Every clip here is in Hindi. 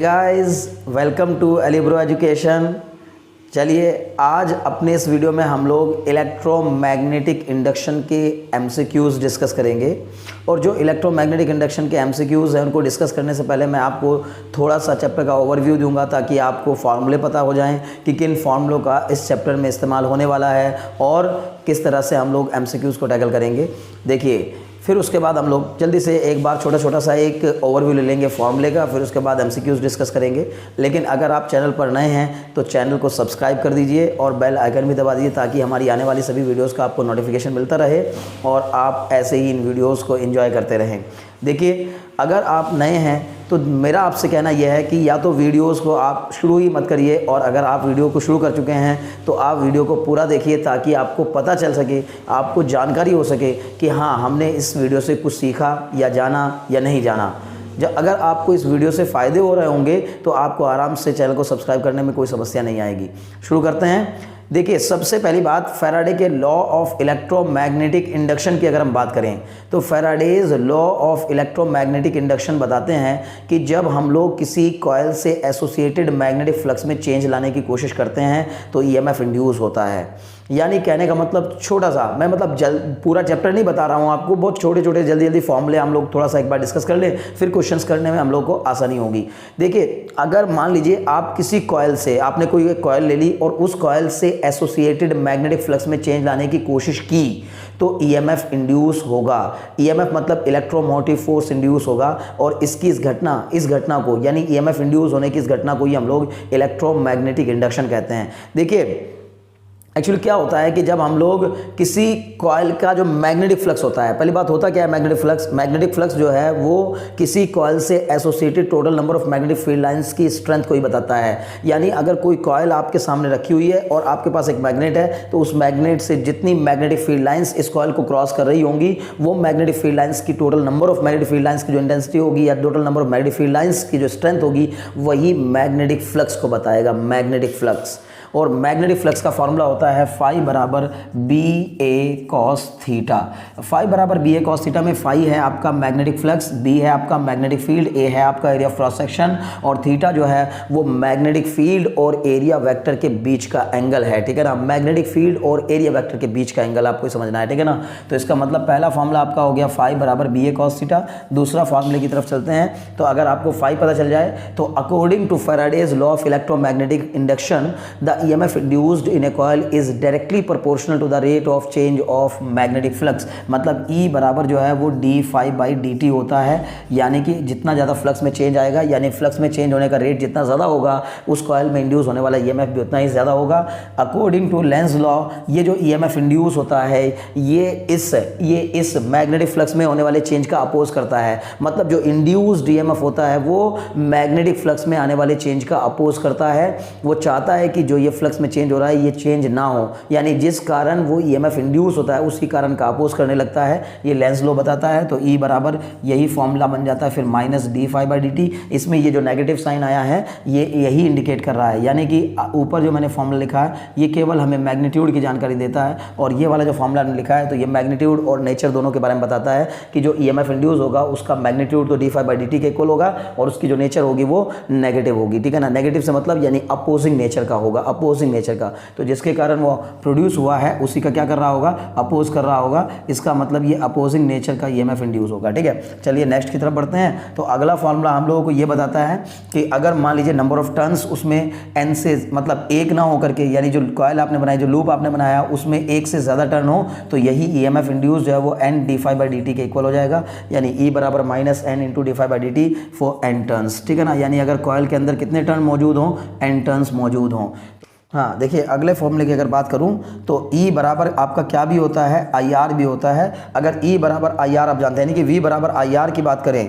Guys welcome to Elibro education. चलिए आज अपने इस वीडियो में हम लोग इलेक्ट्रोमैग्नेटिक इंडक्शन के एमसीक्यूज़ डिस्कस करेंगे। और जो इलेक्ट्रोमैग्नेटिक इंडक्शन के एमसीक्यूज़ हैं उनको डिस्कस करने से पहले मैं आपको थोड़ा सा चैप्टर का ओवरव्यू दूंगा ताकि आपको फार्मूले पता हो जाएं कि किन फार्मूलों का इस चैप्टर में इस्तेमाल होने वाला है और किस तरह से हम लोग एमसीक्यूज़ को टैकल करेंगे। देखिए फिर उसके बाद हम लोग जल्दी से एक बार छोटा सा एक ओवरव्यू ले लेंगे फॉर्मूले का, फिर उसके बाद एमसीक्यूज़ डिस्कस करेंगे। लेकिन अगर आप चैनल पर नए हैं तो चैनल को सब्सक्राइब कर दीजिए और बेल आइकन भी दबा दीजिए ताकि हमारी आने वाली सभी वीडियोस का आपको नोटिफिकेशन मिलता रहे और आप ऐसे ही इन वीडियोस को एंजॉय करते रहें। देखिए अगर आप नए हैं तो मेरा आपसे कहना यह है कि या तो वीडियोस को आप शुरू ही मत करिए, और अगर आप वीडियो को शुरू कर चुके हैं तो आप वीडियो को पूरा देखिए ताकि आपको पता चल सके, आपको जानकारी हो सके कि हाँ हमने इस वीडियो से कुछ सीखा या जाना या नहीं जाना। जब अगर आपको इस वीडियो से फ़ायदे हो रहे होंगे तो आपको आराम से चैनल को सब्सक्राइब करने में कोई समस्या नहीं आएगी। शुरू करते हैं। देखिए सबसे पहली बात, फैराडे के लॉ ऑफ इलेक्ट्रोमैग्नेटिक इंडक्शन की अगर हम बात करें तो Faraday's law of electromagnetic induction बताते हैं कि जब हम लोग किसी कॉइल से एसोसिएटेड मैग्नेटिक फ्लक्स में चेंज लाने की कोशिश करते हैं तो ईएमएफ इंड्यूस होता है। यानी कहने का मतलब छोटा सा, मैं मतलब पूरा चैप्टर नहीं बता रहा हूँ आपको, बहुत छोटे छोटे जल्दी फॉर्मूले हम लोग थोड़ा सा एक बार डिस्कस कर लें, फिर क्वेश्चंस करने में हम लोग को आसानी होगी। देखिए अगर मान लीजिए आप किसी कॉइल से, आपने कोई एक कॉइल ले ली और उस कॉइल से एसोसिएटेड मैग्नेटिक फ्लक्स में चेंज लाने की कोशिश की तो ईएमएफ इंड्यूस होगा। ईएमएफ मतलब इलेक्ट्रोमोटिव फोर्स इंड्यूस होगा और इसकी इस घटना को यानी ईएमएफ इंड्यूस होने की इस घटना को ही हम लोग इलेक्ट्रोमैग्नेटिक इंडक्शन कहते हैं। देखिए एक्चुअली क्या होता है कि जब हम लोग किसी कॉइल का जो मैग्नेटिक फ्लक्स होता है, पहली बात होता क्या है मैग्नेटिक फ्लक्स जो है वो किसी कॉइल से associated total number of magnetic field lines की स्ट्रेंथ को ही बताता है। यानी अगर कोई कॉइल आपके सामने रखी हुई है और आपके पास एक मैग्नेट है तो उस मैग्नेट से जितनी मैग्नेटिक फील्ड लाइंस इस कॉइल को क्रॉस कर रही होंगी वो मैग्नेटिक फील्ड लाइंस की total number of magnetic field lines की जो इंटेंसिटी होगी या total number of magnetic field lines की जो स्ट्रेंथ होगी वही मैग्नेटिक फ्लक्स को बताएगा, मैग्नेटिक फ्लक्स। और मैग्नेटिक फ्लक्स का फॉर्मूला होता है फाई बराबर बी ए कॉस थीटा। फाई बराबर बी ए कॉस थीटा में फाई है आपका मैग्नेटिक फ्लक्स, बी है आपका मैग्नेटिक फील्ड, ए है आपका एरिया ऑफ क्रॉस सेक्शन और थीटा जो है वो मैग्नेटिक फील्ड और एरिया वेक्टर के बीच का एंगल है। ठीक है ना, मैग्नेटिक फील्ड और एरिया वेक्टर के बीच का एंगल आपको समझना है। ठीक है ना, तो इसका मतलब पहला फॉर्मूला आपका हो गया फाई बराबर बी ए कॉस थीटा। दूसरा फॉर्मूले की तरफ चलते हैं। तो अगर आपको फाई पता चल जाए तो according to Faraday's law of electromagnetic induction the EMF induced in a coil is directly proportional to the rate of change of magnetic flux। मतलब E बराबर जो है वो d phi by dt होता है। यानी कि जितना ज़्यादा फ्लक्स में चेंज आएगा यानी फ्लक्स में चेंज होने का रेट जितना ज़्यादा होगा उस कॉइल में इंड्यूस होने वाला EMF भी उतना ही ज़्यादा होगा। अकॉर्डिंग टू लेंज लॉ ये जो EMF इंड्यूस होता है ये इस मैग्नेटिक फ्लक्स में होने वाले चेंज का अपोज करता है। मतलब जो इंड्यूस्ड EMF होता है वो मैग्नेटिक फ्लक्स में आने वाले चेंज का अपोज करता है। वो चाहता है कि जो ये फ्लक्स में चेंज हो रहा है ये चेंज ना हो, यानी जिस कारण वो ईएमएफ इंड्यूस होता है उसी कारण का अपोज करने लगता है। ये लेंज लॉ बताता है। तो ई बराबर यही फॉर्मूला बन जाता है फिर minus d phi by d t. इसमें ये जो नेगेटिव साइन आया है ये यही इंडिकेट कर रहा है, यानी कि ऊपर जो मैंने फॉर्मूला लिखा है ये केवल हमें मैग्नीट्यूड की जानकारी देता है और ये वाला जो फॉर्मूला लिखा है तो ये मैग्नीट्यूड और नेचर दोनों के बारे में बताता है कि जो ईएमएफ इंड्यूस होगा उसका मैग्नीट्यूड तो d phi by d t के इक्वल होगा और उसकी जो नेचर होगी वो नेगेटिव होगी। ठीक है ना, नेगेटिव से मतलब यानी अपोजिंग नेचर का होगा, अपोजिंग नेचर का। तो जिसके कारण वो प्रोड्यूस हुआ है उसी का क्या कर रहा होगा, अपोज कर रहा होगा। इसका मतलब ये अपोजिंग नेचर का ईएमएफ इंड्यूस होगा। ठीक है, चलिए नेक्स्ट की तरफ बढ़ते हैं। तो अगला फॉर्मूला हम लोगों को ये बताता है कि अगर मान लीजिए नंबर ऑफ टर्न्स उसमें एन से मतलब एक ना हो करके, यानी जो कॉइल आपने बनाई, जो लूप आपने बनाया उसमें एक से ज़्यादा टर्न हो तो यही ईएमएफ इंड्यूस जो है वो n d phi by d t के इक्वल हो जाएगा। यानी ई बराबर minus n into d phi by d t for n turns. ठीक है ना, यानी अगर कॉइल के अंदर कितने टर्न मौजूद हों, एन टर्न्स मौजूद हों। हाँ देखिए अगले फॉर्मूले की अगर बात करूं तो E बराबर आपका क्या भी होता है, IR भी होता है। अगर E बराबर IR आप जानते हैं, यानी कि V बराबर IR की बात करें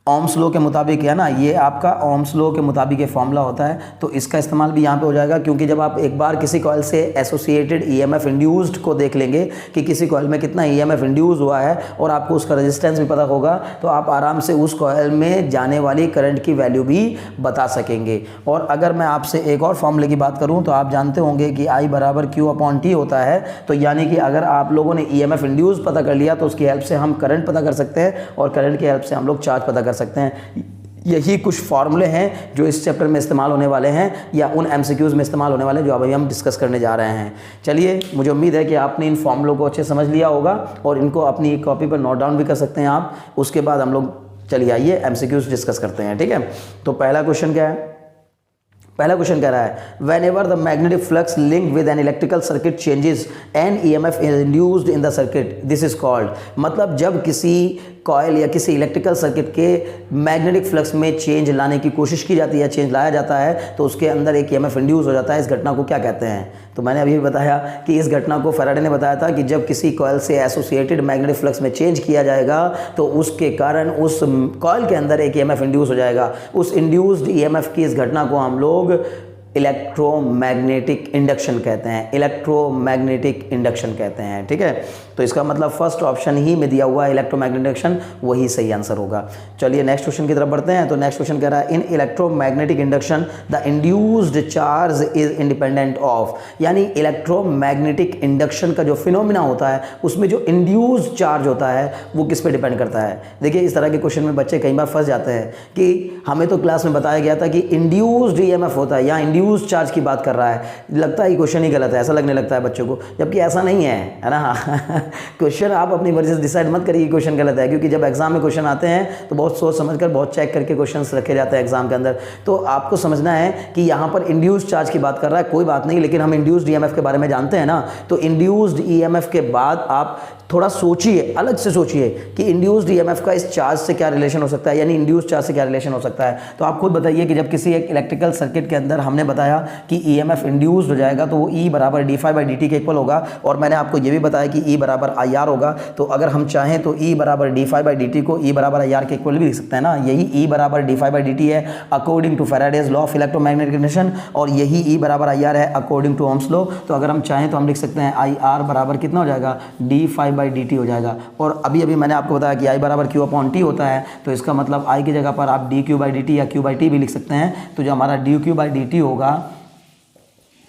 ओम्स लॉ के मुताबिक है ना, ये आपका ओम्स लॉ के मुताबिक ये फॉर्मूला होता है। तो इसका इस्तेमाल भी यहाँ पे हो जाएगा क्योंकि जब आप एक बार किसी कॉइल से एसोसिएटेड ईएमएफ इंड्यूस्ड को देख लेंगे कि किसी कॉइल में कितना ईएमएफ इंड्यूस हुआ है और आपको उसका रेजिस्टेंस भी पता होगा तो आप आराम से उस कॉइल में जाने वाली करंट की वैल्यू भी बता सकेंगे। और अगर मैं आपसे एक और फॉर्मूले की बात करूँ तो आप जानते होंगे कि I बराबर Q अपॉन T होता है। तो यानी कि अगर आप लोगों ने ईएमएफ इंड्यूस पता कर लिया तो उसकी हेल्प से हम करंट पता कर सकते हैं और करंट की हेल्प से हम लोग चार्ज पता कर सकते हैं। यही कुछ फॉर्मूले हैं जो इस चैप्टर में इस्तेमाल होने वाले हैं या उन एमसीक्यूज़ में इस्तेमाल होने वाले हैं जो अभी हम डिस्कस करने जा रहे हैं। चलिए, मुझे उम्मीद है कि आपने इन फॉर्मूलों को अच्छे समझ लिया होगा और इनको अपनी कॉपी पर नोट डाउन भी कर सकते हैं आप। उसके बाद हम लोग चलिए आइए एमसीक्यूज़ डिस्कस करते हैं, ठीक है। तो पहला क्वेश्चन क्या है? पहला क्वेश्चन कह रहा है whenever the magnetic flux link with an electrical circuit changes an EMF is induced in the circuit this is called. मतलब जब किसी कॉयल या किसी इलेक्ट्रिकल सर्किट के मैग्नेटिक फ्लक्स में चेंज लाने की कोशिश की जाती है, चेंज लाया जाता है, तो उसके अंदर एक ईएमएफ इंड्यूस हो जाता है। इस घटना को क्या कहते हैं? तो मैंने अभी भी बताया कि इस घटना को फैराडे ने बताया था कि जब किसी कॉयल से एसोसिएटेड मैग्नेटिक फ्लक्स में चेंज किया जाएगा तो उसके कारण उस कॉयल के अंदर एक ईएमएफ इंड्यूस हो जाएगा। उस इंड्यूस्ड ईएमएफ की इस घटना को हम लोग इलेक्ट्रोमैग्नेटिक इंडक्शन कहते हैं, इलेक्ट्रोमैग्नेटिक इंडक्शन कहते हैं, ठीक है। तो इसका मतलब फर्स्ट ऑप्शन ही में दिया हुआ इलेक्ट्रोमैग्नेटिक इंडक्शन वही सही आंसर होगा। चलिए नेक्स्ट क्वेश्चन की तरफ बढ़ते हैं। तो नेक्स्ट क्वेश्चन कह रहा है in electromagnetic induction the induced charge is independent of, यानी इलेक्ट्रोमैग्नेटिक इंडक्शन का जो फिनोमिना होता है उसमें जो इंड्यूस्ड चार्ज होता है वो किस पे डिपेंड करता है। देखिए, इस तरह के क्वेश्चन में बच्चे कई बार फंस जाते हैं कि हमें तो क्लास में बताया गया था कि इंड्यूस्ड ईएमएफ होता है, यहाँ इंड्यूस्ड चार्ज की बात कर रहा है। लगता है ये क्वेश्चन ही गलत है, ऐसा लगने लगता है बच्चों को, जबकि ऐसा नहीं है ना। क्वेश्चन आप अपनी मर्जी से डिसाइड मत करिए कि क्वेश्चन गलत है, क्योंकि जब एग्जाम में क्वेश्चन आते हैं तो बहुत सोच समझकर, बहुत चेक करके क्वेश्चंस रखे जाते हैं एग्जाम के अंदर। तो आपको समझना है कि यहाँ पर इंड्यूस्ड चार्ज की बात कर रहा है, कोई बात नहीं, लेकिन हम इंड्यूस्ड ईएमएफ के बारे में जानते हैं ना। तो इंड्यूस्ड ईएमएफ के बाद आप थोड़ा सोचिए, अलग से सोचिए कि इंड्यूस्ड ईएमएफ का इस चार्ज से क्या रिलेशन हो सकता है, यानी इंड्यूस्ड चार्ज से क्या रिलेशन हो सकता है। तो आप खुद बताइए कि जब किसी एक इलेक्ट्रिकल सर्किट के अंदर हमने बताया कि ईएमएफ इंड्यूस्ड हो जाएगा तो वो E बराबर d∅dt के इक्वल होगा, और मैंने आपको ये भी बताया कि E बराबर IR होगा। तो अगर हम चाहें तो E बराबर d∅dt को E बराबर IR के इक्वल भी लिख सकते हैं ना। यही E बराबर d∅dt है according to Faraday's law of electromagnetic induction, और यही E बराबर IR है अकॉर्डिंग टू ओम्स लॉ। तो अगर हम चाहें तो हम लिख सकते हैं IR बराबर कितना हो जाएगा, d∅dt हो जाएगा। और अभी अभी मैंने आपको बताया कि I बराबर Q/T होता है, तो इसका मतलब I की जगह पर आप dQ/dt या Q/T भी लिख सकते हैं। तो जो हमारा dQ/dt होगा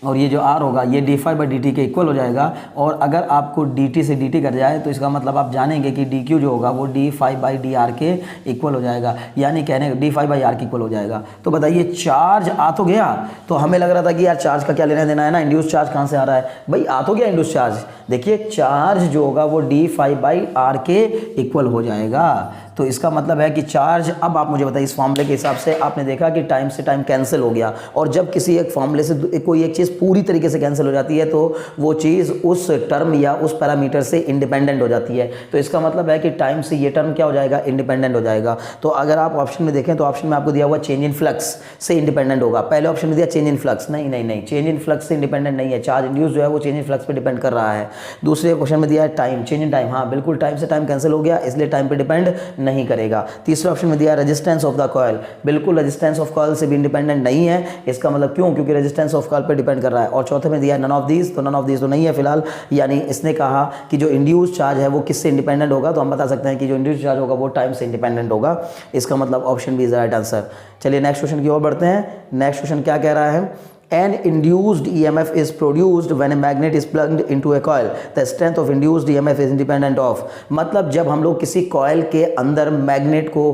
और ये जो R होगा ये d∅dt के इक्वल हो जाएगा। और अगर आपको dt से dt कर जाए तो इसका मतलब आप जानेंगे कि dq जो होगा वो d∅/dr के इक्वल हो जाएगा, यानी कहने d∅/r के इक्वल हो जाएगा। तो बताइए, चार्ज आ तो गया, तो हमें लग रहा था कि यार चार्ज का क्या लेना देना है ना, इंड्यूस चार्ज कहाँ से आ रहा है भाई, आ तो गया इंड्यूस चार्ज। देखिए, चार्ज जो होगा वो d∅/r के इक्वल हो जाएगा। तो इसका मतलब है कि चार्ज, अब आप मुझे बताइए, इस फॉर्मूले के हिसाब से आपने देखा कि टाइम से टाइम कैंसिल हो गया, और जब किसी एक फॉर्मूले से कोई एक चीज़ पूरी तरीके से कैंसिल हो जाती है तो वो चीज़ उस टर्म या उस पैरामीटर से इंडिपेंडेंट हो जाती है। तो इसका मतलब है कि टाइम से ये टर्म क्या हो जाएगा, इंडिपेंडेंट हो जाएगा। तो अगर आप ऑप्शन में देखें तो ऑप्शन में आपको दिया हुआ चेंज इन फ्लक्स से इंडिपेंडेंट होगा। पहले ऑप्शन में दिया चेंज इन फ्लक्स, नहीं, चेंज इन फ्लक्स से इंडिपेंडेंट नहीं है। चार्ज इंड्यूस जो है वो चेंज इन फ्लक्स पर डिपेंड कर रहा है। दूसरे क्वेश्चन में दिया है टाइम, चेंज इन टाइम, हाँ बिल्कुल, टाइम से टाइम कैंसिल हो गया इसलिए टाइम पर डिपेंड नहीं करेगा। तीसरे ऑप्शन में दिया रेजिस्टेंस ऑफ द कॉइल, बिल्कुल रेजिस्टेंस ऑफ कॉइल से भी इंडिपेंडेंट नहीं है। इसका मतलब क्यों, क्योंकि रेजिस्टेंस ऑफ कॉइल पे डिपेंड कर रहा है। और चौथे में दिया नन ऑफ दीज, तो नन ऑफ दीज तो नहीं है फिलहाल, यानी इसने कहा कि जो इंड्यूस चार्ज है वो किससे इंडिपेंडेंट होगा, तो हम बता सकते हैं कि जो इंड्यूस चार्ज होगा वो टाइम से इंडिपेंडेंट होगा। इसका मतलब option B is the right answer. चलिए नेक्स्ट क्वेश्चन की ओर बढ़ते हैं। नेक्स्ट क्वेश्चन क्या कह रहा है, An induced EMF is produced when a magnet is plugged into a coil. The strength of induced EMF is independent of. मतलब जब हम लोग किसी कॉयल के अंदर मैग्नेट को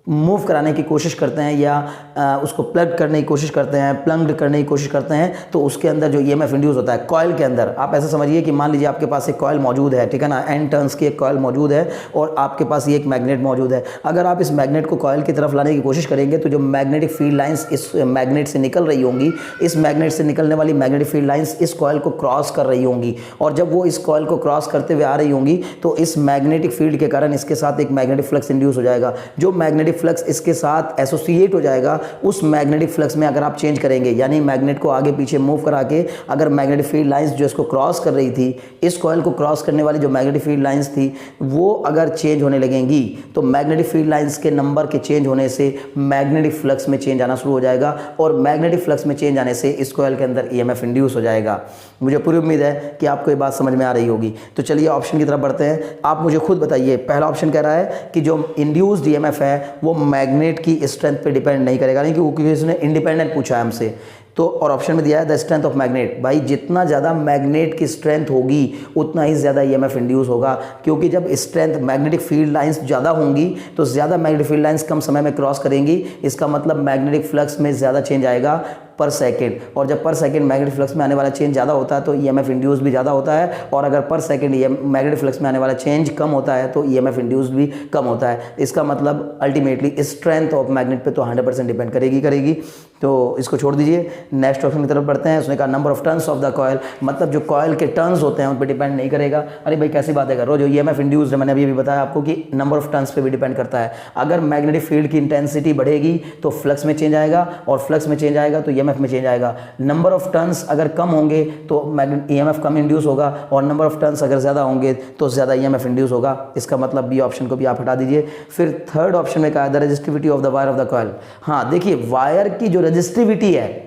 मूव कराने की कोशिश करते हैं या उसको प्लग करने की कोशिश करते हैं, प्लंग्ड करने की कोशिश करते हैं, तो उसके अंदर जो ईएमएफ इंड्यूस होता है कॉइल के अंदर, आप ऐसा समझिए कि मान लीजिए आपके पास एक कॉइल मौजूद है, ठीक है ना, एन टर्न्स की एक कॉइल मौजूद है और आपके पास ये एक मैग्नेट मौजूद है। अगर आप इस मैग्नेट को कॉइल की तरफ लाने की कोशिश करेंगे तो जो मैग्नेटिक फील्ड लाइंस इस मैग्नेट से निकल रही होंगी, इस मैग्नेट से निकलने वाली मैग्नेटिक फील्ड लाइंस इस कॉइल को क्रॉस कर रही होंगी, और जब वो इस कॉइल को क्रॉस करते हुए आ रही होंगी तो इस मैग्नेटिक फील्ड के कारण इसके साथ एक मैग्नेटिक फ्लक्स इंड्यूस हो जाएगा। जो मैग्नेटिक फ्लक्स इसके साथ एसोसिएट हो जाएगा, उस मैग्नेटिक फ्लक्स में अगर आप चेंज करेंगे, यानी मैग्नेट को आगे पीछे मूव करा के अगर मैग्नेटिक फील्ड लाइंस जो इसको क्रॉस कर रही थी, इस कॉइल को क्रॉस करने वाली जो मैग्नेटिक फील्ड लाइंस थी वो अगर चेंज होने लगेंगी तो मैग्नेटिक फील्ड लाइंस के नंबर के चेंज होने से मैग्नेटिक फ्लक्स में चेंज आना शुरू हो जाएगा, और मैग्नेटिक फ्लक्स में चेंज आने से इस कॉइल के अंदर ईएमएफ इंड्यूस हो जाएगा। मुझे पूरी उम्मीद है कि आपको ये बात समझ में आ रही होगी। तो चलिए ऑप्शन की तरफ बढ़ते हैं। आप मुझे खुद बताइए, पहला ऑप्शन कह रहा है कि जो इंड्यूस्ड ईएमएफ है वो मैग्नेट की स्ट्रेंथ पे डिपेंड नहीं करेगा, नहीं क्योंकि इसने इंडिपेंडेंट पूछा है हमसे। तो और ऑप्शन में दिया है द स्ट्रेंथ ऑफ मैग्नेट। भाई जितना ज़्यादा मैग्नेट की स्ट्रेंथ होगी उतना ही ज़्यादा ईएमएफ इंड्यूस होगा, क्योंकि जब स्ट्रेंथ मैग्नेटिक फील्ड लाइंस ज़्यादा होंगी तो ज़्यादा मैग्नेटिक फील्ड लाइंस कम समय में क्रॉस करेंगी, इसका मतलब मैग्नेटिक फ्लक्स में ज़्यादा चेंज आएगा पर सेकंड, और जब पर सेकंड मैग्नेटिक फ्लक्स में आने वाला चेंज ज़्यादा होता है तो ईएमएफ इंड्यूस भी ज़्यादा होता है, और अगर पर सेकंड मैग्नेटिक फ्लक्स में आने वाला चेंज कम होता है तो ईएमएफ इंड्यूस भी कम होता है। इसका मतलब अल्टीमेटली स्ट्रेंथ ऑफ मैग्नेट पे तो 100% डिपेंड करेगी। तो इसको छोड़ दीजिए, नेक्स्ट ऑप्शन की तरफ बढ़ते हैं। उसने कहा number of turns of the coil, मतलब जो कॉयल के टर्न्स होते हैं उन पर डिपेंड नहीं करेगा। अरे भाई कैसी बातें कर रहे हो, जो ईएमएफ इंड्यूस्ड है मैंने अभी बताया आपको कि नंबर ऑफ टर्न्स पे भी डिपेंड करता है। अगर मैग्नेटिक फील्ड की इंटेंसिटी बढ़ेगी तो फ्लक्स में चेंज आएगा, और फ्लक्स में चेंज आएगा तो ईएमएफ में चेंज आएगा। नंबर ऑफ टर्न्स अगर कम होंगे तो ईएमएफ कम इंड्यूस होगा, और नंबर ऑफ टर्न्स अगर ज़्यादा होंगे तो ज़्यादा ईएमएफ इंड्यूस होगा। इसका मतलब बी ऑप्शन को भी आप हटा दीजिए। फिर थर्ड ऑप्शन में कहा है the resistivity of the wire of the coil. हाँ देखिए, वायर की जो रेजिस्टिविटी है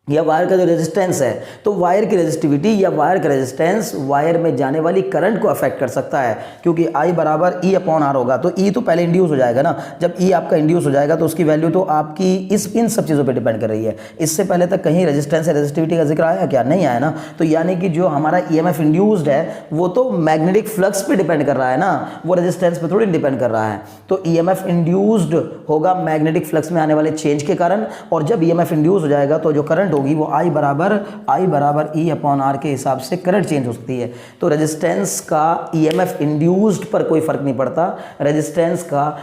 या वायर का जो रेजिस्टेंस है, तो वायर की रेजिस्टिविटी या वायर का रेजिस्टेंस वायर में जाने वाली करंट को अफेक्ट कर सकता है, क्योंकि I बराबर E अपॉन R होगा। तो E तो पहले इंड्यूस हो जाएगा ना, जब E आपका इंड्यूस हो जाएगा तो उसकी वैल्यू तो आपकी इन सब चीज़ों पे डिपेंड कर रही है। इससे पहले तक कहीं रेजिस्टेंस या रेजिस्टिविटी का जिक्र आया क्या? नहीं आया ना। तो यानी कि जो हमारा EMF इंड्यूस्ड है वो तो मैग्नेटिक फ्लक्स पे डिपेंड कर रहा है ना, वो रेजिस्टेंस पे थोड़ी डिपेंड कर रहा है। तो EMF इंड्यूस्ड होगा मैग्नेटिक फ्लक्स में आने वाले चेंज के कारण, और जब EMF इंड्यूस हो जाएगा तो जो करंट होगी वो I बराबर E अपॉन R के हिसाब से करंट चेंज हो सकती है। तो रेजिस्टेंस का EMF इंड्यूस्ड पर कोई फर्क नहीं पड़ता, रेजिस्टेंस का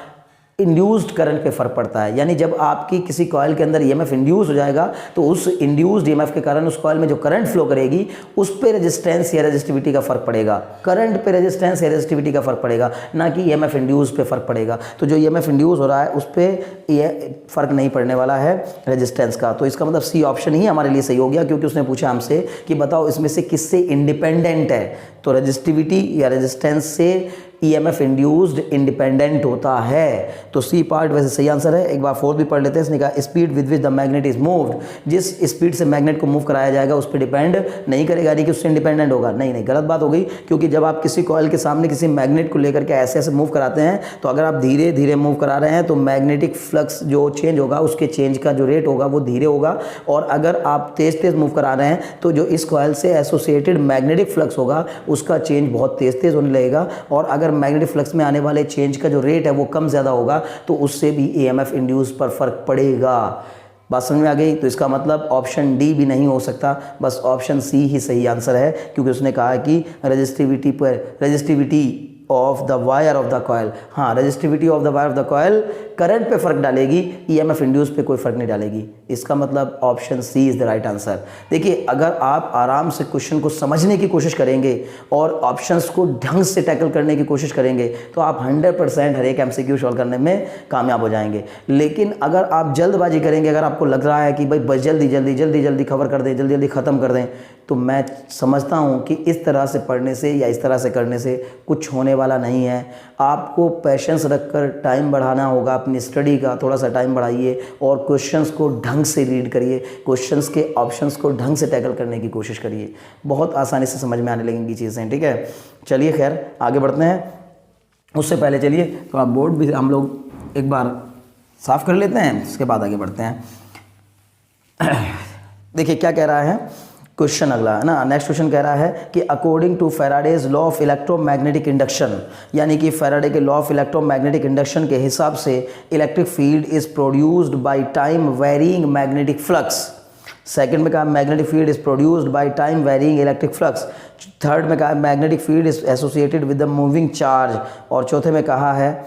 इंड्यूस्ड करंट पे फर्क पड़ता है। यानी जब आपकी किसी कॉइल के अंदर ईएमएफ इंड्यूस हो जाएगा तो उस इंड्यूस्ड ईएमएफ के कारण उस कॉइल में जो करंट फ्लो करेगी उस पे रेजिस्टेंस या रेजिस्टिविटी का फर्क पड़ेगा। करंट पे रेजिस्टेंस या रेजिस्टिविटी का फर्क पड़ेगा, ना कि ईएमएफ इंड्यूस पे फर्क पड़ेगा। तो जो ईएमएफ इंड्यूस हो रहा है उस पर ये फर्क नहीं पड़ने वाला है रेजिस्टेंस का। तो इसका मतलब सी ऑप्शन ही हमारे लिए सही हो गया, क्योंकि उसने पूछा हमसे कि बताओ इसमें से किससे इंडिपेंडेंट है, तो रेजिस्टिविटी या रेजिस्टेंस से EMF इंड्यूस्ड इंडिपेंडेंट होता है। तो सी पार्ट वैसे सही आंसर है। एक बार फोर्थ भी पढ़ लेते हैं। इसने कहा speed with which the magnet is moved, जिस स्पीड से मैग्नेट को मूव कराया जाएगा उस पर डिपेंड नहीं करेगा, यानी कि उससे इंडिपेंडेंट होगा। नहीं, गलत बात हो गई, क्योंकि जब आप किसी कॉइल के सामने किसी मैग्नेट को लेकर के ऐसे ऐसे मूव कराते हैं तो अगर आप धीरे धीरे मूव करा रहे हैं तो मैग्नेटिक फ्लक्स जो चेंज होगा उसके चेंज का जो रेट होगा वो धीरे होगा, और अगर आप तेज तेज मूव करा रहे हैं तो जो इस कॉइल से एसोसिएटेड मैग्नेटिक फ्लक्स होगा उसका चेंज बहुत तेज होने लगेगा, और अगर मैग्नेटिक फ्लक्स में आने वाले चेंज का जो रेट है वो कम ज़्यादा होगा तो उससे भी EMF इंड्यूस पर फर्क पड़ेगा। बात समझ में आ गई? तो इसका मतलब ऑप्शन डी भी नहीं हो सकता, बस ऑप्शन सी ही सही आंसर है, क्योंकि उसने कहा कि resistivity of the wire of the coil. हाँ, resistivity of the wire of the coil current पे फर्क डालेगी, EMF इंड्यूस पे कोई फर्क नहीं डालेगी। इसका मतलब option C is the right answer. देखिए, अगर आप आराम से क्वेश्चन को समझने की कोशिश करेंगे और ऑप्शंस को ढंग से टैकल करने की कोशिश करेंगे तो आप 100% हर एक MCQ सॉल्व करने में कामयाब हो जाएंगे। लेकिन अगर आप जल्दबाजी करेंगे, अगर आपको लग रहा है कि भाई बस जल्दी कवर कर दें, जल्दी ख़त्म कर दें, तो मैं समझता हूँ कि इस तरह से पढ़ने से या इस तरह से करने से कुछ होने वाला नहीं है। आपको पेशेंस रखकर टाइम बढ़ाना होगा, अपनी स्टडी का थोड़ा सा टाइम बढ़ाइए और क्वेश्चंस को ढंग से रीड करिए, क्वेश्चंस के ऑप्शंस को ढंग से टैकल करने की कोशिश करिए, बहुत आसानी से समझ में आने लगेंगी चीज़ें। ठीक है, चलिए खैर आगे बढ़ते हैं। उससे पहले चलिए थोड़ा बोर्ड भी हम लोग एक बार साफ़ कर लेते हैं, उसके बाद आगे बढ़ते हैं। देखिए क्या कह रहा है क्वेश्चन, अगला है ना। नेक्स्ट क्वेश्चन कह रहा है कि according to Faraday's law of electromagnetic induction, यानी कि फैराडे के लॉ ऑफ इलेक्ट्रोमैग्नेटिक इंडक्शन के हिसाब से electric field is produced by time varying magnetic flux. Second में कहा magnetic field is produced by time varying electric flux. Third में कहा magnetic field is associated with the moving charge, और चौथे में कहा है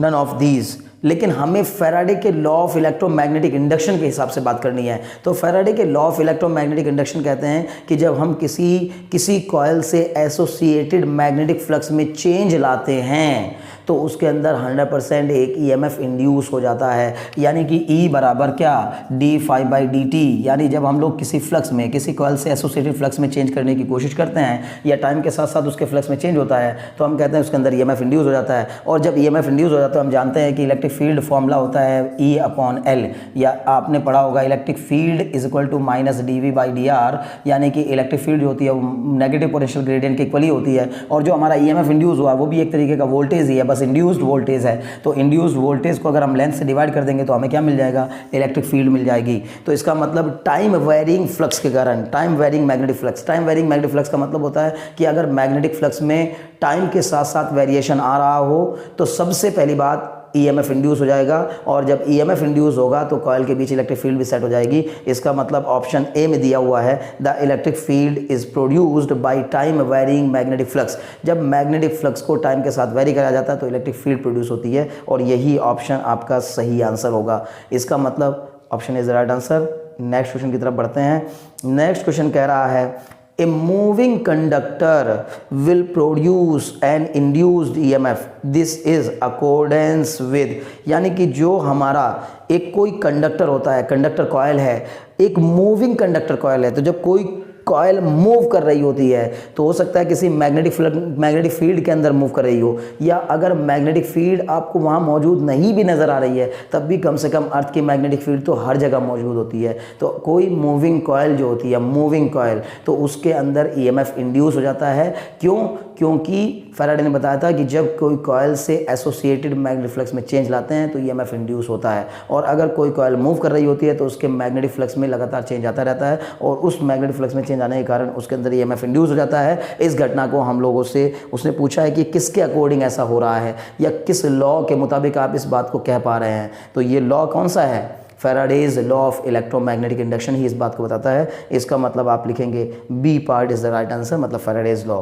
नन ऑफ दीज। लेकिन हमें फैराडे के लॉ ऑफ इलेक्ट्रोमैग्नेटिक इंडक्शन के हिसाब से बात करनी है। तो फैराडे के लॉ ऑफ इलेक्ट्रोमैग्नेटिक इंडक्शन कहते हैं कि जब हम किसी कॉइल से एसोसिएटेड मैग्नेटिक फ्लक्स में चेंज लाते हैं तो उसके अंदर 100% एक EMF इंड्यूस हो जाता है, यानी कि E बराबर क्या, d∅dt। यानी जब हम लोग किसी फ्लक्स में, किसी कॉइल से एसोसिएटेड फ्लक्स में चेंज करने की कोशिश करते हैं या टाइम के साथ साथ उसके फ्लक्स में चेंज होता है तो हम कहते हैं उसके अंदर EMF इंड्यूस हो जाता है। और जब EMF इंड्यूस हो जाता है हम जानते हैं कि इलेक्ट्रिक फील्ड फॉर्मूला होता है E/L, या आपने पढ़ा होगा electric field is equal to -dV/dr, यानी कि इलेक्ट्रिक फील्ड जो होती है वो नेगेटिव पोटेंशियल ग्रेडियंट के इक्वली होती है। और जो हमारा EMF इंड्यूस हुआ वो भी एक तरीके का वोल्टेज ही है, बस पास इंड्यूस्ड वोल्टेज है, तो इंड्यूस्ड वोल्टेज को अगर हम लेंथ से डिवाइड कर देंगे तो हमें क्या मिल जाएगा, इलेक्ट्रिक फील्ड मिल जाएगी। तो इसका मतलब टाइम वेरिंग फ्लक्स के कारण, time varying magnetic flux, time varying magnetic flux का मतलब होता है कि अगर मैग्नेटिक फ्लक्स में टाइम के साथ साथ वेरिएशन आ रहा हो तो सबसे पहली बात ईएमएफ इंड्यूस हो जाएगा, और जब ईएमएफ इंड्यूस होगा तो कॉइल के बीच इलेक्ट्रिक फील्ड भी सेट हो जाएगी। इसका मतलब ऑप्शन ए में दिया हुआ है, the electric field is produced by time varying magnetic flux. जब मैग्नेटिक फ्लक्स को टाइम के साथ वेरी कराया जाता है तो इलेक्ट्रिक फील्ड प्रोड्यूस होती है, और यही ऑप्शन आपका सही आंसर होगा। इसका मतलब option is the right answer. Next question की तरफ बढ़ते हैं। नेक्स्ट क्वेश्चन कह रहा है A moving conductor will produce an induced EMF. This is accordance with, यानी कि जो हमारा एक कोई कंडक्टर होता है, कंडक्टर कॉयल है, एक मूविंग कंडक्टर कॉयल है, तो जब कोई कॉयल मूव कर रही होती है तो हो सकता है किसी मैग्नेटिक फील्ड के अंदर मूव कर रही हो, या अगर मैग्नेटिक फील्ड आपको वहाँ मौजूद नहीं भी नज़र आ रही है तब भी कम से कम अर्थ की मैग्नेटिक फील्ड तो हर जगह मौजूद होती है। तो कोई मूविंग कॉयल जो होती है, मूविंग कॉयल, तो उसके अंदर ईएमएफ इंड्यूस हो जाता है। क्यों? क्योंकि फैराडे ने बताया था कि जब कोई कॉयल से एसोसिएटेड मैग्नेटिक फ्लक्स में चेंज लाते हैं तो ईएमएफ इंड्यूस होता है, और अगर कोई कॉयल मूव कर रही होती है तो उसके मैग्नेटिक फ्लक्स में लगातार चेंज आता रहता है, और उस मैग्नेटिक फ्लक्स में चेंज आने के कारण उसके अंदर ईएमएफ इंड्यूस हो जाता है। इस घटना को हम लोगों से उसने पूछा है कि किसके अकॉर्डिंग ऐसा हो रहा है, या किस लॉ के मुताबिक आप इस बात को कह पा रहे हैं। तो ये लॉ कौन सा है? Faraday's law of electromagnetic induction ही इस बात को बताता है। इसका मतलब आप लिखेंगे B part is the right answer, मतलब फैराडेज लॉ।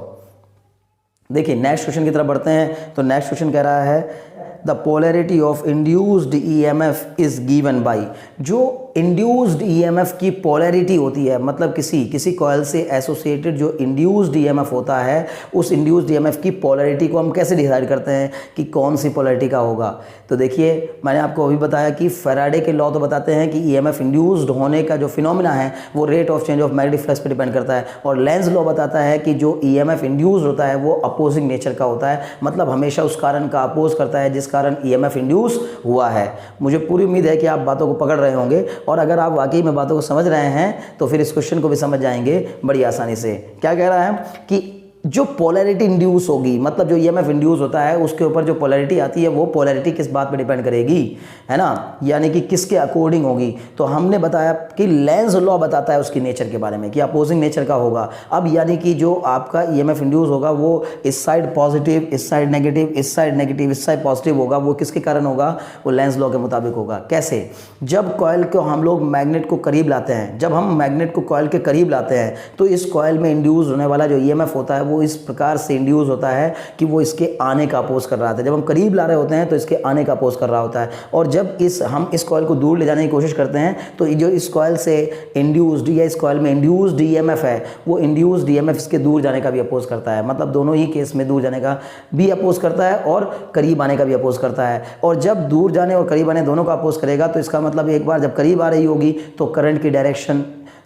देखिए नेक्स्ट क्वेश्चन की तरफ बढ़ते हैं। तो नेक्स्ट क्वेश्चन कह रहा है the polarity of induced EMF is given by. जो इंड्यूस्ड ईएमएफ की पोलैरिटी होती है, मतलब किसी कॉइल से एसोसिएटेड जो इंड्यूस्ड ईएमएफ होता है, उस इंड्यूस्ड ईएमएफ की पोलैरिटी को हम कैसे डिसाइड करते हैं कि कौन सी पोलैरिटी का होगा। तो देखिए मैंने आपको अभी बताया कि फैराडे के लॉ तो बताते हैं कि ईएमएफ इंड्यूस्ड होने का जो फिनोमिना है वो rate of change of magnetic flux पर डिपेंड करता है, और लेंज लॉ बताता है कि जो ईएमएफ इंड्यूस्ड होता है वो अपोजिंग नेचर का होता है, मतलब हमेशा उस कारण का अपोज करता है जिस कारण ईएमएफ इंड्यूस हुआ है। मुझे पूरी उम्मीद है कि आप बातों को पकड़ रहे होंगे, और अगर आप वाकई में बातों को समझ रहे हैं तो फिर इस क्वेश्चन को भी समझ जाएंगे बड़ी आसानी से। क्या कह रहा है कि जो पोलैरिटी इंड्यूस होगी, मतलब जो ईएमएफ इंड्यूस होता है उसके ऊपर जो पोलैरिटी आती है वो पोलैरिटी किस बात पे डिपेंड करेगी, है ना, यानी कि किसके अकॉर्डिंग होगी। तो हमने बताया कि लेंज लॉ बताता है उसकी नेचर के बारे में कि अपोजिंग नेचर का होगा। अब यानी कि जो आपका ईएमएफ इंड्यूस होगा वो इस साइड पॉजिटिव, इस साइड नेगेटिव, इस साइड नेगेटिव, इस साइड पॉजिटिव होगा। वो किसके कारण होगा? वो लेंज लॉ के मुताबिक होगा। कैसे? जब कॉइल को हम लोग मैग्नेट को करीब लाते हैं, जब हम मैग्नेट को कॉइल के करीब लाते हैं तो इस कॉइल में इंड्यूस होने वाला जो ईएमएफ होता है वो इस प्रकार से इंड्यूस होता है कि वो इसके आने का अपोज कर रहा होता है। जब हम करीब ला रहे होते हैं तो इसके आने का अपोज कर रहा होता है, और जब हम इस कॉइल को दूर ले जाने की कोशिश करते हैं तो जो इस कॉइल से इंड्यूस्ड या इस कॉइल में इंड्यूस्ड ईएमएफ है वो इंड्यूस्ड ईएमएफ इसके दूर जाने का भी अपोज करता है। मतलब दोनों ही केस में दूर जाने का भी अपोज करता है और करीब आने का भी अपोज करता है। और जब दूर जाने और करीब आने दोनों का अपोज करेगा तो इसका मतलब एक बार जब करीब आ रही होगी तो करंट की डायरेक्शन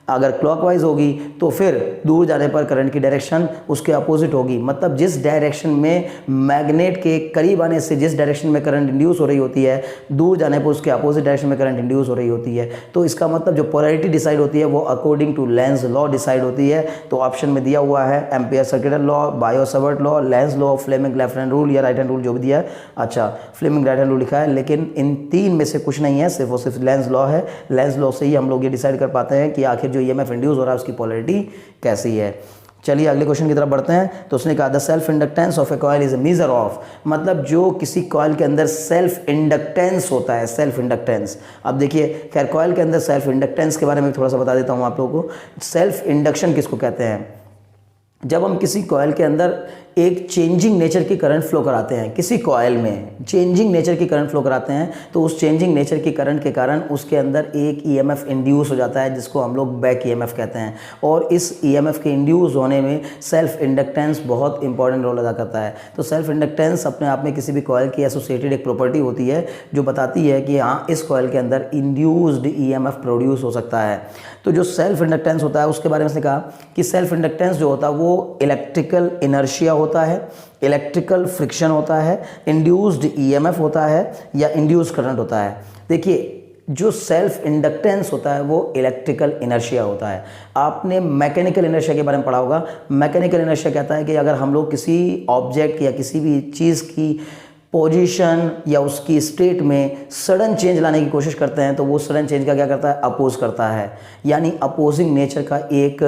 अगर क्लॉकवाइज होगी तो फिर दूर जाने पर करंट की डायरेक्शन उसके अपोजिट होगी। मतलब जिस डायरेक्शन में मैग्नेट के करीब आने से जिस डायरेक्शन में करंट इंड्यूस हो रही होती है, दूर जाने पर उसके अपोजिट डायरेक्शन में करंट इंड्यूस हो रही होती है। तो इसका मतलब जो पोलैरिटी डिसाइड होती है वो according to Lenz law decide होती है। तो ऑप्शन में दिया हुआ है Ampere circular law, Biot Savart law, Lenz law, Fleming left hand rule या राइट हैंड रूल जो भी दिया है। अच्छा, फ्लेमिंग राइट हैंड रूल लिखा है, लेकिन इन तीन में से कुछ नहीं है, सिर्फ और सिर्फ लेंज लॉ है। लेंज लॉ से ही हम लोग ये डिसाइड कर पाते हैं कि आखिर जो ईएमएफ इंड्यूस हो रहा है उसकी पोलैरिटी कैसी है। चलिए अगले क्वेश्चन की तरफ बढ़ते हैं। तो उसने कहा the self inductance of A coil is a measure of, मतलब जो किसी कॉइल के अंदर सेल्फ इंडक्टेंस होता है, सेल्फ इंडक्टेंस। अब देखिए खैर कॉइल के अंदर सेल्फ इंडक्टेंस के बारे में थोड़ा सा बता देता हूँ आप लोगों को। सेल्फ इंडक्शन किसको कहते हैं? जब हम किसी कॉइल के अंदर एक चेंजिंग नेचर की करंट फ्लो कराते हैं, किसी कॉइल में चेंजिंग नेचर की करंट फ्लो कराते हैं तो उस चेंजिंग नेचर की करंट के कारण उसके अंदर एक ईएमएफ इंड्यूस हो जाता है जिसको हम लोग बैक ईएमएफ कहते हैं। और इस ईएमएफ के इंड्यूस होने में सेल्फ इंडक्टेंस बहुत इंपॉर्टेंट रोल अदा करता है। तो सेल्फ इंडक्टेंस अपने आप में किसी भी कॉइल की एसोसिएटेड एक प्रॉपर्टी होती है जो बताती है कि हाँ इस कॉइल के अंदर इंड्यूस्ड ईएमएफ प्रोड्यूस हो सकता है। तो जो सेल्फ इंडक्टेंस होता है उसके बारे में उसने कहा कि सेल्फ इंडक्टेंस जो होता है वो इलेक्ट्रिकल इनर्शिया होता है, इलेक्ट्रिकल फ्रिक्शन होता है, इंड्यूस्ड ईएमएफ होता है या इंड्यूस्ड करंट होता है। देखिए जो सेल्फ इंडक्टेंस होता है वो इलेक्ट्रिकल इनर्शिया होता है। आपने मैकेनिकल इनर्शिया के बारे में पढ़ा होगा। मैकेनिकल इनर्शिया कहता है कि अगर हम लोग किसी ऑब्जेक्ट या किसी भी चीज़ की पोजीशन या उसकी स्टेट में सडन चेंज लाने की कोशिश करते हैं तो वो सडन चेंज का क्या करता है, अपोज करता है। यानी अपोजिंग नेचर का एक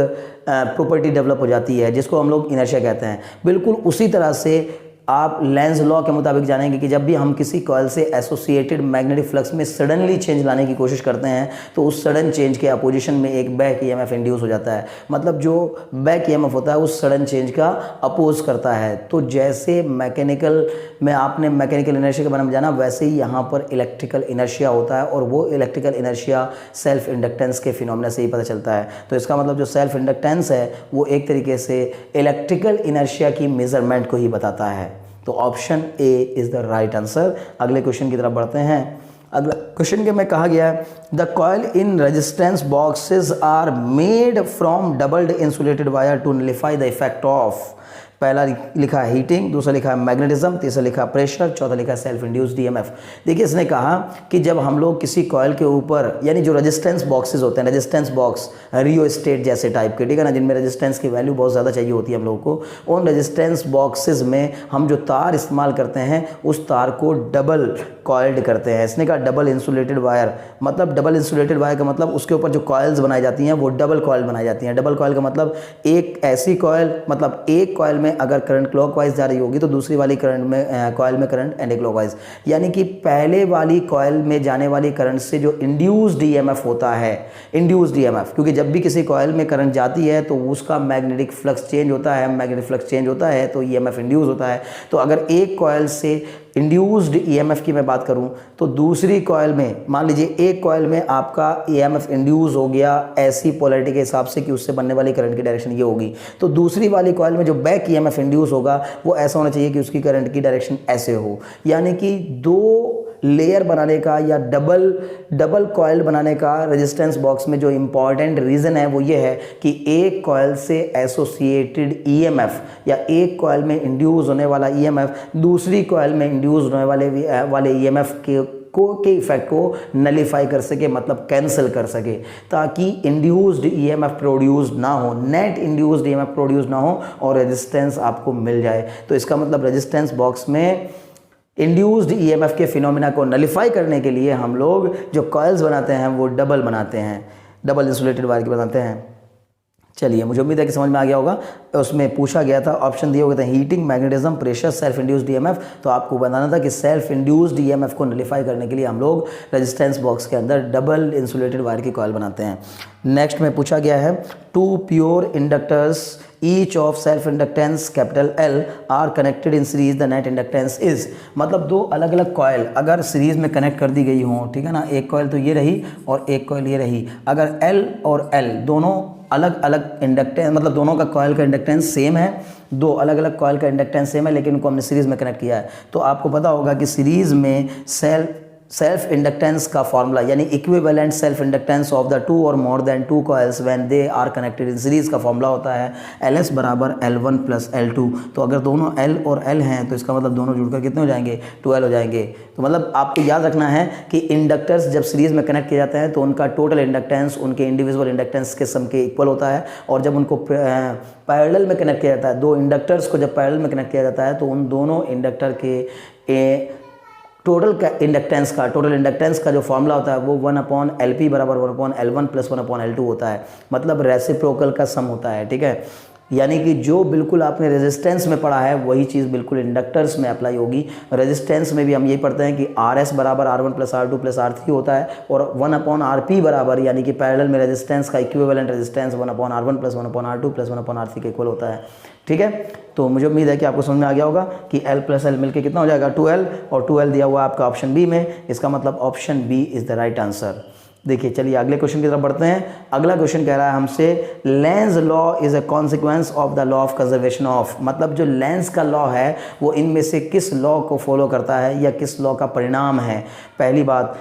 प्रॉपर्टी डेवलप हो जाती है जिसको हम लोग इनर्शिया कहते हैं। बिल्कुल उसी तरह से आप लेंज लॉ के मुताबिक जानेंगे कि जब भी हम किसी कॉइल से एसोसिएटेड मैग्नेटिक फ्लक्स में सडनली चेंज लाने की कोशिश करते हैं तो उस सडन चेंज के अपोजिशन में एक बैक ईएमएफ इंड्यूस हो जाता है। मतलब जो बैक ईएमएफ होता है उस सडन चेंज का अपोज करता है। तो जैसे मैकेनिकल में आपने मैकेनिकल इनर्शिया के बारे में जाना, वैसे ही यहाँ पर इलेक्ट्रिकल इनर्शिया होता है और वो इलेक्ट्रिकल इनर्शिया सेल्फ इंडक्टेंस के फिनोमेना से ही पता चलता है। तो इसका मतलब जो सेल्फ इंडक्टेंस है वो एक तरीके से इलेक्ट्रिकल इनर्शिया की मेजरमेंट को ही बताता है। तो option A is the right answer. अगले क्वेश्चन की तरफ बढ़ते हैं। अगला क्वेश्चन के में कहा गया है the coil in resistance boxes are made from doubled insulated wire to nullify the effect of. पहला लिखा है हीटिंग, दूसरा लिखा है मैग्नेटिज्म, तीसरा लिखा है प्रेशर, चौथा लिखा है सेल्फ इंड्यूस्ड ईएमएफ। देखिए इसने कहा कि जब हम लोग किसी कॉइल के ऊपर, यानी जो रेजिस्टेंस बॉक्सेस होते हैं, रेजिस्टेंस बॉक्स रियो स्टेट जैसे टाइप के, ठीक है ना, जिनमें रेजिस्टेंस की वैल्यू बहुत ज़्यादा चाहिए होती है हम लोगों को, उन रेजिस्टेंस बॉक्सेस में हम जो तार इस्तेमाल करते हैं उस तार को डबल कॉइल्ड करते हैं। इसने कहा डबल इंसुलेटेड वायर, मतलब डबल इंसुलेटेड वायर का मतलब उसके ऊपर जो कॉइल्स बनाई जाती हैं वो डबल कॉइल बनाई जाती हैं। डबल कॉइल का मतलब एक ऐसी कॉइल, मतलब एक कॉइल में अगर करंट क्लॉकवाइज जा रही होगी तो दूसरी वाली करंट में कॉइल में करंट एंटी क्लॉकवाइज, यानी कि पहले वाली कॉइल में जाने वाली करंट से जो इंड्यूस्ड ईएमएफ होता है, इंड्यूस्ड ईएमएफ, क्योंकि जब भी किसी कॉइल में करंट जाती है तो उसका मैग्नेटिक फ्लक्स चेंज होता है, मैग्नेटिक फ्लक्स चेंज होता है तो ईएमएफ इंड्यूस होता है। तो अगर एक कॉइल से इंड्यूस्ड ईएमएफ की मैं बात करूं तो दूसरी कॉइल में, मान लीजिए एक कॉइल में आपका ईएमएफ इंड्यूस हो गया ऐसी पोलैरिटी के हिसाब से कि उससे बनने वाली करंट की डायरेक्शन ये होगी, तो दूसरी वाली कॉइल में जो बैक ईएमएफ इंड्यूस होगा वो ऐसा होना चाहिए कि उसकी करंट की डायरेक्शन ऐसे हो। यानी कि दो लेयर बनाने का या डबल कॉइल बनाने का रेजिस्टेंस बॉक्स में जो इम्पॉर्टेंट रीज़न है वो ये है कि एक कॉइल से एसोसिएटेड ईएमएफ या एक कॉइल में इंड्यूस होने वाला ईएमएफ दूसरी कॉइल में इंड्यूस होने वाले ईएमएफ के इफेक्ट को नलीफाई कर सके, मतलब कैंसिल कर सके, ताकि इंड्यूस्ड ईएमएफ प्रोड्यूस ना हो, नेट इंड्यूस्ड ईएमएफ प्रोड्यूस ना हो और रेजिस्टेंस आपको मिल जाए। तो इसका मतलब रेजिस्टेंस बॉक्स में इंड्यूस्ड ईएमएफ के फिनोमेना को नलिफाई करने के लिए हम लोग जो कॉइल्स बनाते हैं वो डबल बनाते हैं, डबल इंसुलेटेड वायर के बनाते हैं। चलिए, मुझे उम्मीद है कि समझ में आ गया होगा। उसमें पूछा गया था, ऑप्शन दिए हुए थे heating, magnetism, pressure, self induced EMF. तो आपको बताना था कि सेल्फ इंड्यूस्ड ईएमएफ को नलिफाई करने के लिए हम लोग रेजिस्टेंस बॉक्स के अंदर डबल इंसुलेटेड वायर की कॉइल बनाते हैं। नेक्स्ट में पूछा गया है two pure inductors each of self inductance capital L are connected in series the net inductance is. मतलब दो अलग अलग कॉइल अगर सीरीज में कनेक्ट कर दी गई हों, ठीक है ना, एक कॉइल तो ये रही और एक कॉइल ये रही, अगर L और L दोनों अलग अलग इंडक्टेंस, मतलब दोनों का कॉइल का इंडक्टेंस सेम है, दो अलग अलग कॉइल का इंडक्टेंस सेम है, लेकिन उनको हमने सीरीज में कनेक्ट किया है, तो आपको पता होगा कि सीरीज में सेल्फ इंडक्टेंस का फॉर्मूला, यानी equivalent self inductance of the two और more than two coils when they are connected in series का फॉर्मूला होता है LS बराबर L1 प्लस L2। तो अगर दोनों L और L हैं तो इसका मतलब दोनों जुड़कर कितने हो जाएंगे, 12 हो जाएंगे। तो मतलब आपको याद रखना है कि इंडक्टर्स जब सीरीज में कनेक्ट किए जाते हैं तो उनका टोटल इंडक्टेंस उनके इंडिविजुअल इंडक्टेंस के सम के इक्वल होता है, और जब उनको पैरेलल में कनेक्ट किया जाता है, दो इंडक्टर्स को जब पैरेलल में कनेक्ट किया जाता है तो उन दोनों इंडक्टर के टोटल इंडक्टेंस का जो फॉर्मूला होता है वो 1/LP बराबर 1/L1 प्लस 1/L2 होता है, मतलब रेसिप्रोकल का सम होता है, ठीक है। यानी कि जो बिल्कुल आपने रेजिस्टेंस में पढ़ा है वही चीज़ बिल्कुल इंडक्टर्स में अप्लाई होगी। रेजिस्टेंस में भी हम यही पढ़ते हैं कि RS बराबर R1 plus R2 plus R3 होता है, और 1/RP बराबर, यानी कि पैरेलल में रेजिस्टेंस का equivalent resistance 1/R1 plus 1/R2 plus 1/R3 के इक्वल होता है, ठीक है। तो मुझे उम्मीद है कि आपको समझ में आ गया होगा कि L प्लस L मिलकर कितना हो जाएगा, 2L, और 2L दिया हुआ आपका ऑप्शन बी में, इसका मतलब option B is the right answer. देखिए, चलिए अगले क्वेश्चन की तरफ बढ़ते हैं। अगला क्वेश्चन कह रहा है हमसे Lenz law is a consequence of the law of conservation of, मतलब जो लेंज का लॉ है वो इनमें से किस लॉ को फॉलो करता है या किस लॉ का परिणाम है। पहली बात,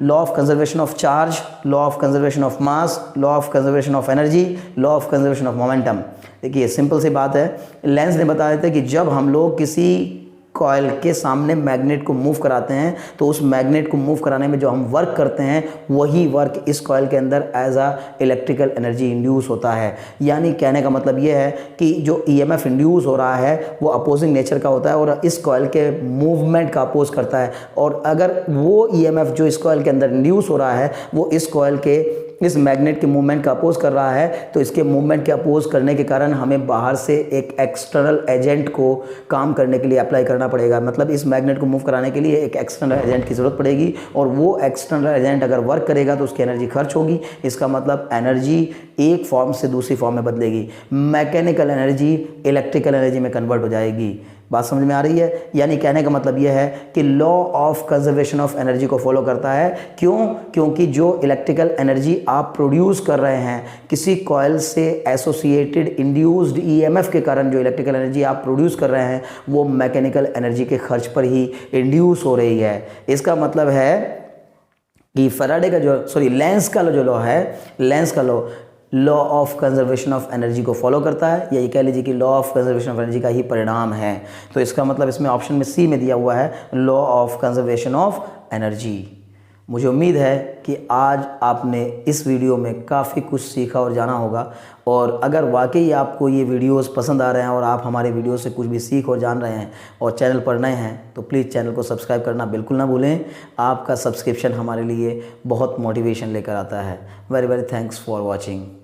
law of conservation of charge, law of conservation of mass, law of conservation of energy, law of conservation of momentum. देखिए सिंपल सी बात है, लेंज ने बताया था कि जब हम लोग किसी कॉइल के सामने मैग्नेट को मूव कराते हैं, तो उस मैग्नेट को मूव कराने में जो हम वर्क करते हैं वही वर्क इस कॉइल के अंदर as a electrical energy induce होता है। यानी कहने का मतलब ये है कि जो ईएमएफ इंड्यूस हो रहा है वो अपोजिंग नेचर का होता है और इस कॉइल के मूवमेंट का अपोज करता है। और अगर वो ईएमएफ जो इस कॉइल के अंदर इंड्यूस हो रहा है वो इस कॉइल के इस मैग्नेट के मूवमेंट का अपोज कर रहा है, तो इसके मूवमेंट के अपोज करने के कारण हमें बाहर से एक एक्सटर्नल एजेंट को काम करने के लिए अप्लाई करना पड़ेगा। मतलब इस मैग्नेट को मूव कराने के लिए एक एक्सटर्नल एजेंट की ज़रूरत पड़ेगी और वो एक्सटर्नल एजेंट अगर वर्क करेगा तो उसकी एनर्जी खर्च होगी। इसका मतलब एनर्जी एक फॉर्म से दूसरी फॉर्म में बदलेगी, मैकेनिकल एनर्जी इलेक्ट्रिकल एनर्जी में कन्वर्ट हो जाएगी। बात समझ में आ रही है? यानी कहने का मतलब यह है कि law of conservation of energy को फॉलो करता है। क्यों? क्योंकि जो इलेक्ट्रिकल एनर्जी आप प्रोड्यूस कर रहे हैं किसी कॉइल से एसोसिएटेड इंड्यूस्ड ईएमएफ के कारण, जो इलेक्ट्रिकल एनर्जी आप प्रोड्यूस कर रहे हैं वो मैकेनिकल एनर्जी के खर्च पर ही इंड्यूस हो रही है। इसका मतलब है कि फैराडे का लेंस का जो लॉ है, लेंस का law of conservation of energy को फॉलो करता है, या ये कह लीजिए कि law of conservation of energy का ही परिणाम है। तो इसका मतलब इसमें ऑप्शन में सी में दिया हुआ है law of conservation of energy. मुझे उम्मीद है कि आज आपने इस वीडियो में काफ़ी कुछ सीखा और जाना होगा। और अगर वाकई आपको ये वीडियोस पसंद आ रहे हैं और आप हमारे वीडियो से कुछ भी सीख और जान रहे हैं और चैनल पर नए हैं तो प्लीज़ चैनल को सब्सक्राइब करना बिल्कुल ना भूलें। आपका सब्सक्रिप्शन हमारे लिए बहुत मोटिवेशन लेकर आता है। Very very thanks for watching.